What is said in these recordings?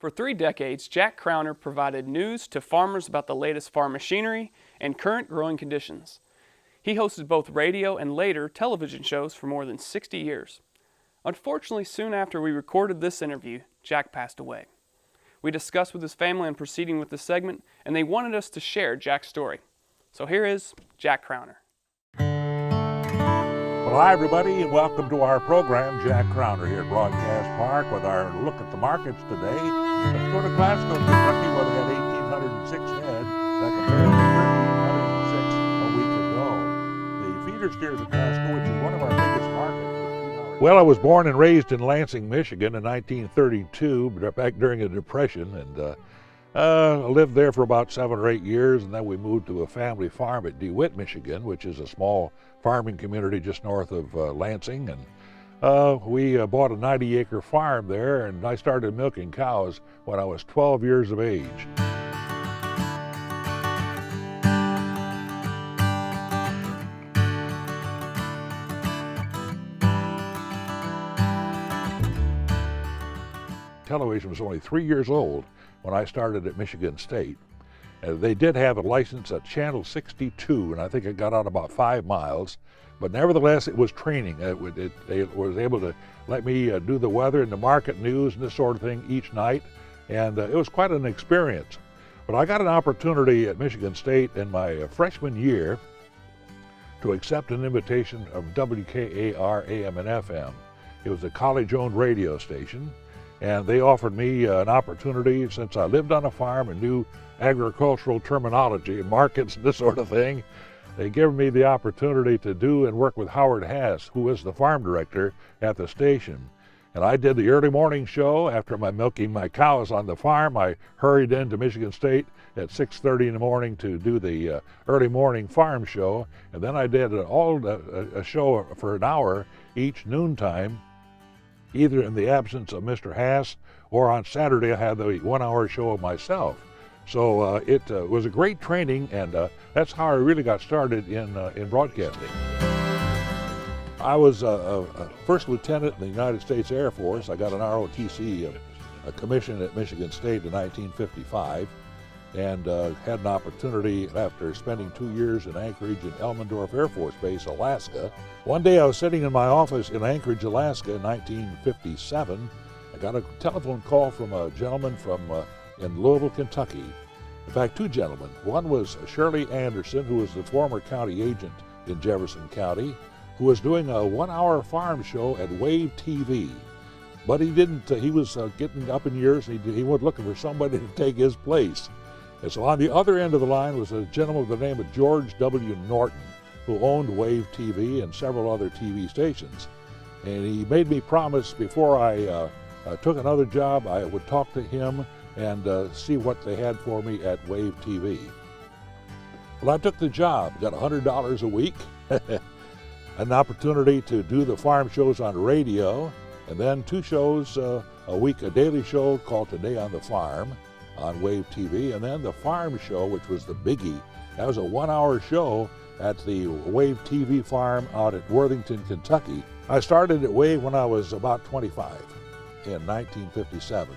For 3 decades, Jack Crowner provided news to farmers about the latest farm machinery and current growing conditions. He hosted both radio and later television shows for more than 60 years. Unfortunately, soon after we recorded this interview, Jack passed away. We discussed with his family on proceeding with this segment, and they wanted us to share Jack's story. So here is Jack Crowner. Well, hi everybody, and welcome to our program. Jack Crowner here at Broadcast Park with our look at the markets today. Let's go to Glasgow, Kentucky, where they had 1,806 head. That compared to 1,306 a week ago. The feeder steers of Glasgow, which is one of our biggest markets. Well, I was born and raised in Lansing, Michigan in 1932, back during the Depression, and I lived there for about 7 or 8 years, and then we moved to a family farm at DeWitt, Michigan, which is a small farming community just north of Lansing. And we bought a 90-acre farm there, and I started milking cows when I was 12 years of age. Television was only 3 years old when I started at Michigan State. They did have a license at Channel 62, and I think it got out about 5 miles, but nevertheless it was training. It was able to let me do the weather and the market news and this sort of thing each night, and it was quite an experience. But I got an opportunity at Michigan State in my freshman year to accept an invitation of WKAR AM and FM. It was a college-owned radio station, and they offered me an opportunity, since I lived on a farm and knew agricultural terminology and markets and this sort of thing. They gave me the opportunity to do and work with Howard Hass, who was the farm director at the station. And I did the early morning show. After my milking my cows on the farm, I hurried into Michigan State at 6:30 in the morning to do the early morning farm show. And then I did a show for an hour each noontime, either in the absence of Mr. Hass, or on Saturday I had the 1-hour show of myself. So it was a great training, and that's how I really got started in broadcasting. I was a first lieutenant in the United States Air Force. I got an ROTC a commission at Michigan State in 1955, and had an opportunity after spending 2 years in Anchorage and Elmendorf Air Force Base, Alaska. One day I was sitting in my office in Anchorage, Alaska in 1957. I got a telephone call from a gentleman in Louisville, Kentucky. In fact, 2 gentlemen. One was Shirley Anderson, who was the former county agent in Jefferson County, who was doing a 1-hour farm show at Wave TV. But he was getting up in years, and he was looking for somebody to take his place. And so on the other end of the line was a gentleman by the name of George W. Norton, who owned Wave TV and several other TV stations. And he made me promise before I took another job, I would talk to him and see what they had for me at Wave TV. Well, I took the job, got $100 a week, an opportunity to do the farm shows on radio, and then 2 shows a week, a daily show called Today on the Farm on Wave TV, and then the farm show, which was the biggie. That was a 1-hour show at the Wave TV farm out at Worthington, Kentucky. I started at Wave when I was about 25 in 1957.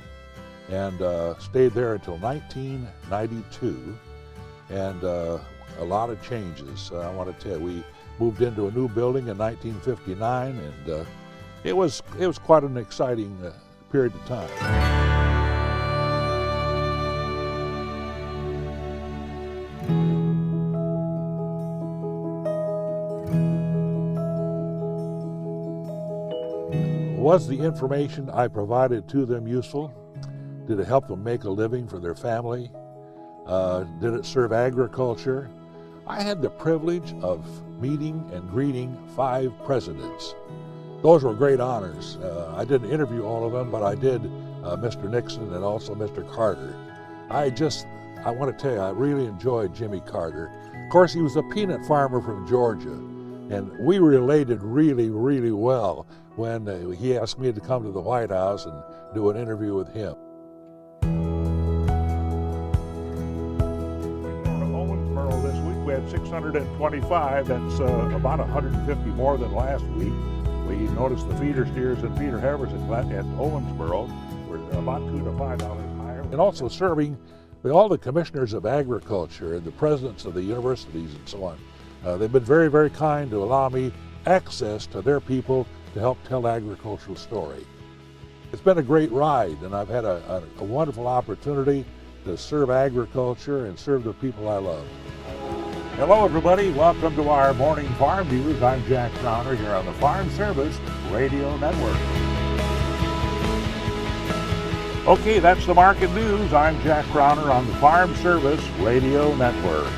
And stayed there until 1992, and a lot of changes. I want to tell you, we moved into a new building in 1959, and it was quite an exciting period of time. Was the information I provided to them useful? Did it help them make a living for their family? Did it serve agriculture? I had the privilege of meeting and greeting 5 presidents. Those were great honors. I didn't interview all of them, but I did Mr. Nixon and also Mr. Carter. I want to tell you, I really enjoyed Jimmy Carter. Of course, he was a peanut farmer from Georgia, and we related really, really well when he asked me to come to the White House and do an interview with him. We had 625, that's about 150 more than last week. We noticed the feeder steers and feeder heifers at Owensboro were about $2 to $5 higher. and also serving all the commissioners of agriculture and the presidents of the universities and so on. They've been very, very kind to allow me access to their people to help tell agricultural story. It's been a great ride, and I've had a wonderful opportunity to serve agriculture and serve the people I love. Hello everybody, welcome to our morning farm news. I'm Jack Crowner here on the Farm Service Radio Network. Okay, that's the market news. I'm Jack Crowner on the Farm Service Radio Network.